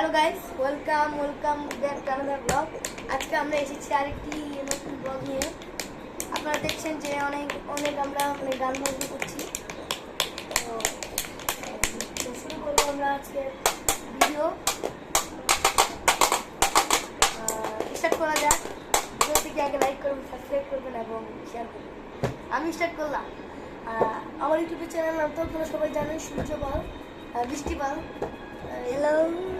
Hello guys, welcome back to another blog. আজকে আমরা এসেছি আরেকটি নতুন ব্লগ নিয়ে। আপনারা দেখছেন যে অনেক আমরা গান বাজনা করছি। তো শুরু করবো আমরা আজকে ভিডিও। স্টার্ট করা যাক। ভিডিওটিকে আগে লাইক করবেন, সাবস্ক্রাইব করবেন এবং শেয়ার করবেন। আমি স্টার্ট করলাম। আমার ইউটিউবের চ্যানেল নাম তো আপনারা সবাই জানেন, সূর্য পাল, বৃষ্টি পাল। হ্যালো,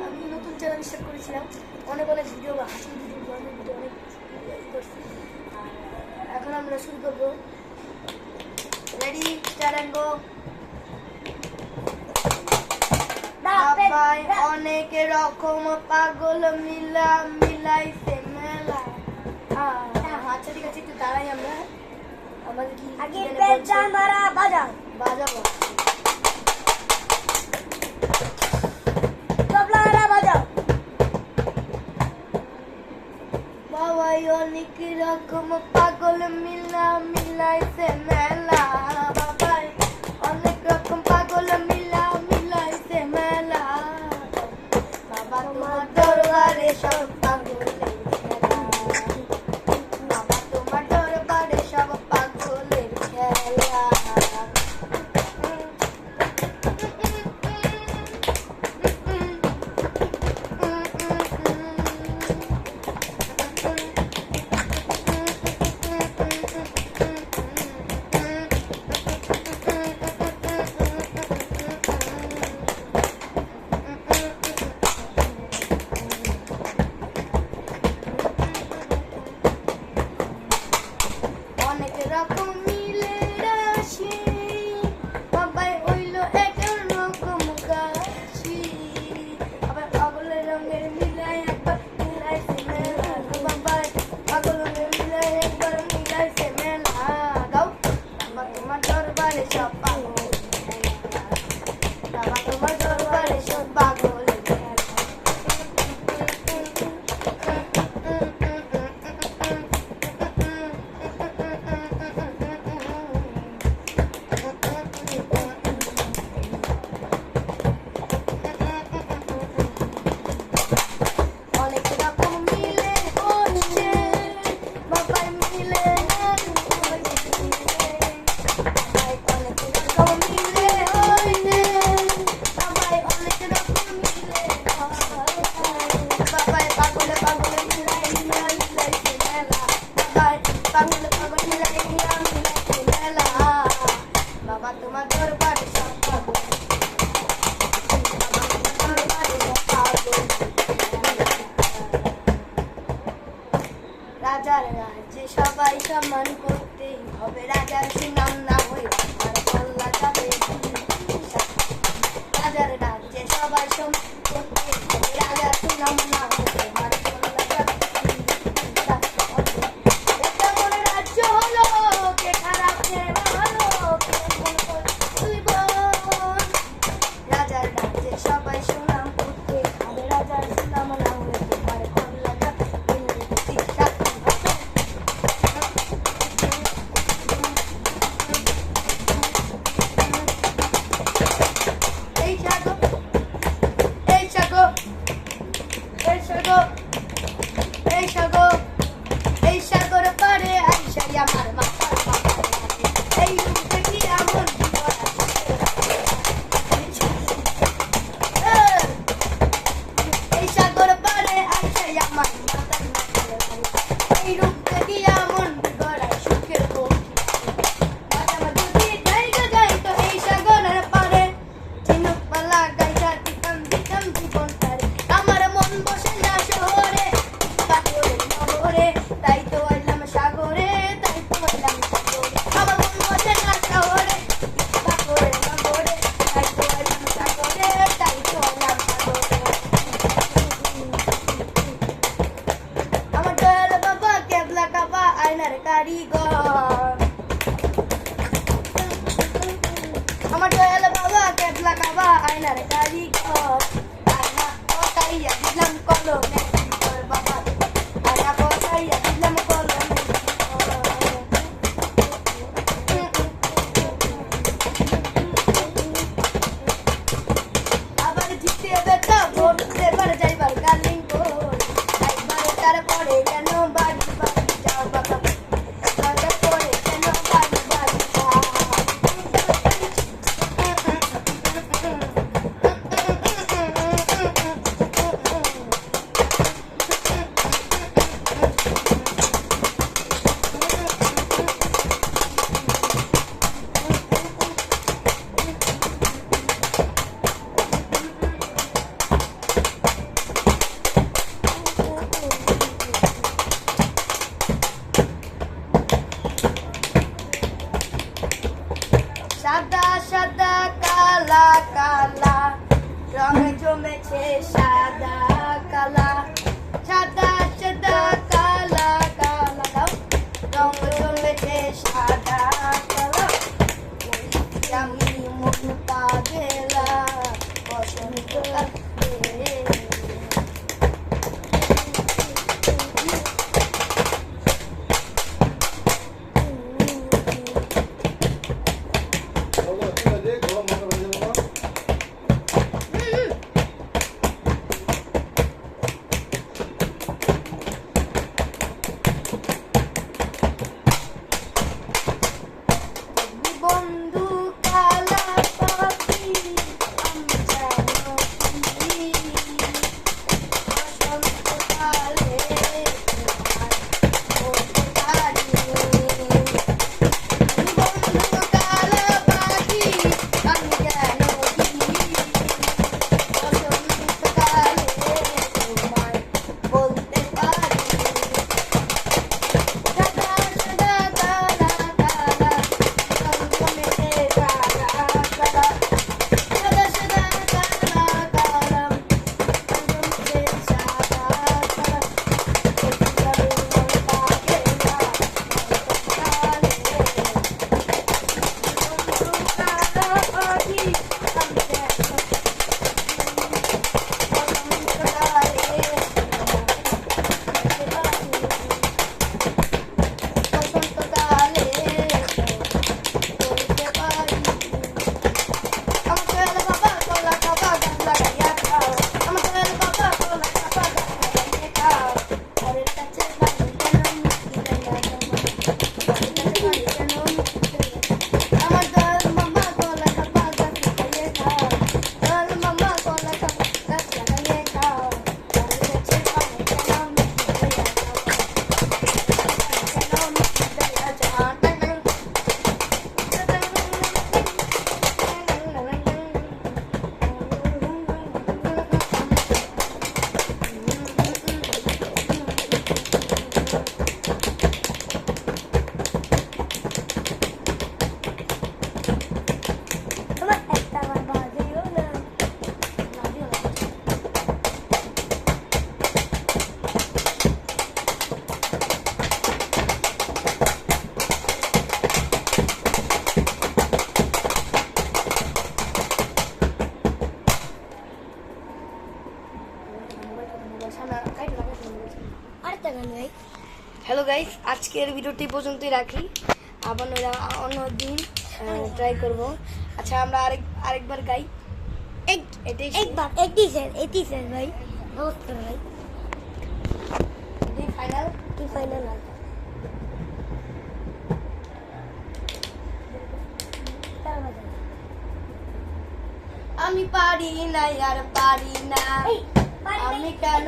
আমি নতুন চ্যানেল স্টার্ট করেছিলাম। অনেক ভিডিও, হাসি ভিডিও, গল্পের ভিডিও অনেক করছি। এখন আমরা শুরু করবো। Ready, start and go. Babai অনেক রকম পাগল মিলাইছে মেলা। আচ্ছা ঠিক আছে, একটু দাঁড়াই আমরা। আমাদের কি আগে বাজাবো। বাবাই অনেক রকম পাগল মিলাইছে মেলা। বাবাই অনেক রকম পাগল মিলাইছে মেলা। বাবা তোমার দরবারে সব পাগলের খেলা। বাবা তোমার দরবারে সব পাগলের খেলা। অনেক রকম মিলে রাশি, বাবাই হইল এক রকম গাছি। আবার পাগলের রঙের মিলাই একবার মিলাইছে মেলা। বাবাই পাগল রঙের মিলাই একবার মিলাইছে মেলা। গাও, বাবা তোমার দরবারে সব পাগল। বাবা তোমার দরবারে সব পাগল। অনেক রকম মিলে হচ্ছে, বাবাই মিলে অনেক রকম মিলে হইলে। বাবাই অনেক রকম মিলে বাবাই পাগলে মিলাইছে মেলা। বাবাই পাগলে মিলাইছে মেলা। বাবা তোমার দরবারে সব পাগল। রাজার রাজ্যে সবাই সম্মান করতেই হবে। রাজার সুনাম না হয়ে কল্লা যাবে। রাজার রাজ্যে সবাই সম্মান করতেই হবে। রাজার সুনাম না হয়ে কল্লা যাবে। কেমন রাজ্য হলো, কে খারাপ কে ভালো, কে মন করে তুই বল। রাজার রাজ্যে সবাই সুনাম করতেই হবে। রাজার সুনাম না হয়ে তোমার কল্লা যাবে। এই সাগর পারে আইসাই আমার মাথার মাথায়। এই রূপ দেখি এমন এই সাগর পারে আইসাই আমার মাথার মাথায়। এই রূপ দেখি এমন গড়ায় সুখের পক্ষী। বাজামা যদি জায়গা যাই তো এই সাগরের পারে। ঝিনুক পালা গাইটা দিতাম জীবন তারে। আমার মন বসে না শহরে, পাগলের নগরে, তাই তো আইলাম সাগরে, তাই তো আইলাম সাগরে। আমার মন বসে না শহরে, পাগলের নগরে, তাই তো আইলাম সাগরে, তাই তো আইলাম সাগরে। আমার দয়াল বাবা কেবলা কাবা আয়নার কারিগর। আমার দয়াল বাবা কেবলা কাবা আয়নার কারিগর। আয়না পটাইয়া দিলাম কলমে ভিতর বাবা। আয়না পটাইয়া দিলাম কলমে ভিতর। আবার জিতে বেটা ভোট দেবার যাই জমেছে সাদা কালা, সাদা সাদা কালা কালা দাও, রং জমেছে সাদা কালা, আমি মন পাগেলা বসন্তকালে। বন্ধু কালা পাখি আমি যেন কি বসন্তকালে বলতে পারি। বন্ধু কালা পাখি আমি যেন কি বসন্তকালে তোমায় বলতে পারি। সাদা সাদা কালা কালা জমেছে সাদা কালা, সাদা সাদা কালা কালা জমেছে সাদা কালা, আমি মন পাগেলা বসন্তকালে। বন্ধু কালা পাখি আমি যেন বসন্তকালে বলতে পারি। আমাকে বাবা কলা খাবা গান লাগাইয়া খাও, আমাকে বাবা কলা খাবা গান লাগাইয়া খাও, ঘরের কাছে বাড়ি কেন মিষ্টি দেয়া তোমার, ঘরের কাছে বাড়ি কেন মিষ্টি দেয়া, আমার দল মামা কলা খাবা গান লাগাইয়া খাও, দল মামা কলা খাবা গান লাগাইয়া খাও, ঘরের কাছে বাড়ি কেন মিষ্টি দেয়া কেন মিষ্টি দেয়া যা। হ্যালো গাইস, আজকের ভিডিওটি পর্যন্তই রাখি, আবার অন্য দিন ট্রাই করব। আচ্ছা আমরা আরেকবার গাই, একবার এটি স্যার ভাই নমস্কার ভাই, ফাইনাল কি ফাইনাল আমি পারি না আর পারি না, আমি কেন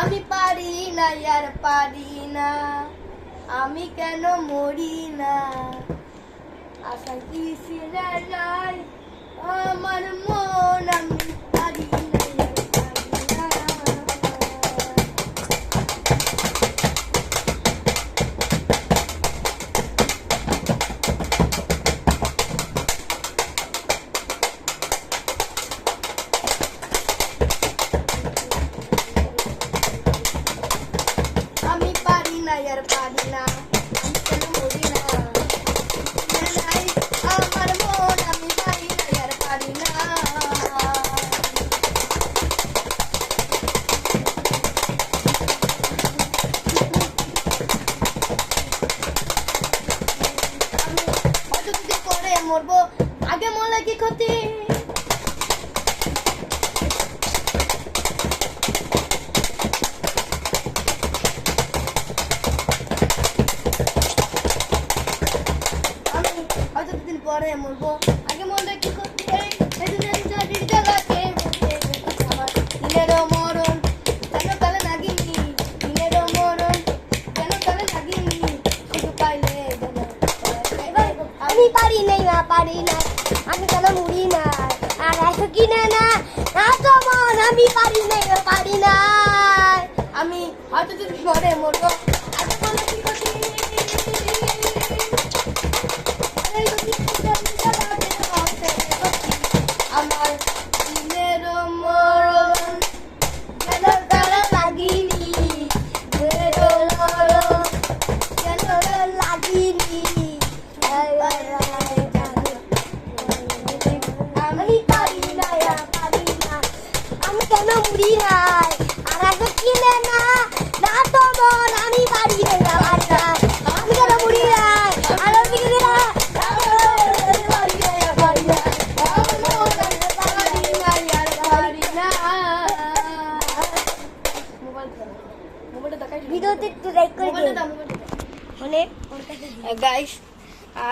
আমি পারি না আর পারি না, আমি কেন মরি না, আশা কি ছিঁড়ে যায় আমার মন, আমি পারি না আর পারি না। আমি পারি না আর পারি না, আমি কেন মরি না, নাই আমার মন, আমি পারি না আর পারি না। আমি হয়তো যদি পরে মরবো, আগে মরলে কি ক্ষতি। হয়তো দুদিন পরে মরবো, আগে মরলে কি করতে, দিনেরও মরণ কেন কালে নাগিনি, দিনেরও মরণ কেন কালে নাগিনি, শুধু পাইলে আমি পারি নাই না পারি না, আমি কেন মুড়ি না আর এসো কিনে না না তো মন, আমি পারি নাই না পারি না। আমি হয়তো যদি ঘরে মরবো, আগে মরলে কি করতে।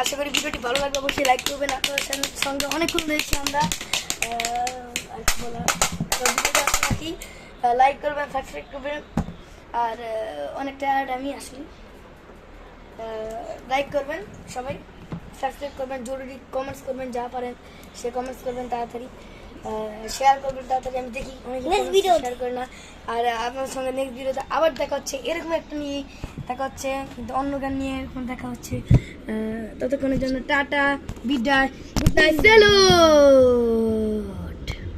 আশা করি ভিডিওটি ভালো লাগবে, অবশ্যই লাইক করবেন। আপনাদের সঙ্গে অনেকক্ষণ রয়েছি আমরা, আর কি বলা, ভিডিওটা নাকি লাইক করবেন, সাবস্ক্রাইব করবেন। আর অনেক টায়ার্ড আমি আসলে, লাইক করবেন সবাই, সাবস্ক্রাইব করবেন, জরুরি কমেন্টস করবেন, যা পারেন সে কমেন্টস করবেন, তাড়াতাড়ি শেয়ার করবেন তাড়াতাড়ি। আমি দেখি অনেক শেয়ার করে না। আর আপনার সঙ্গে নেক্সট ভিডিওতে আবার দেখা হচ্ছে, এরকম একটা নিয়ে দেখা হচ্ছে, কিন্তু অন্য গান নিয়ে এরকম দেখা হচ্ছে। ততক্ষণের জন্য টাটা, বিদায়, গুড নাইট, সেলো।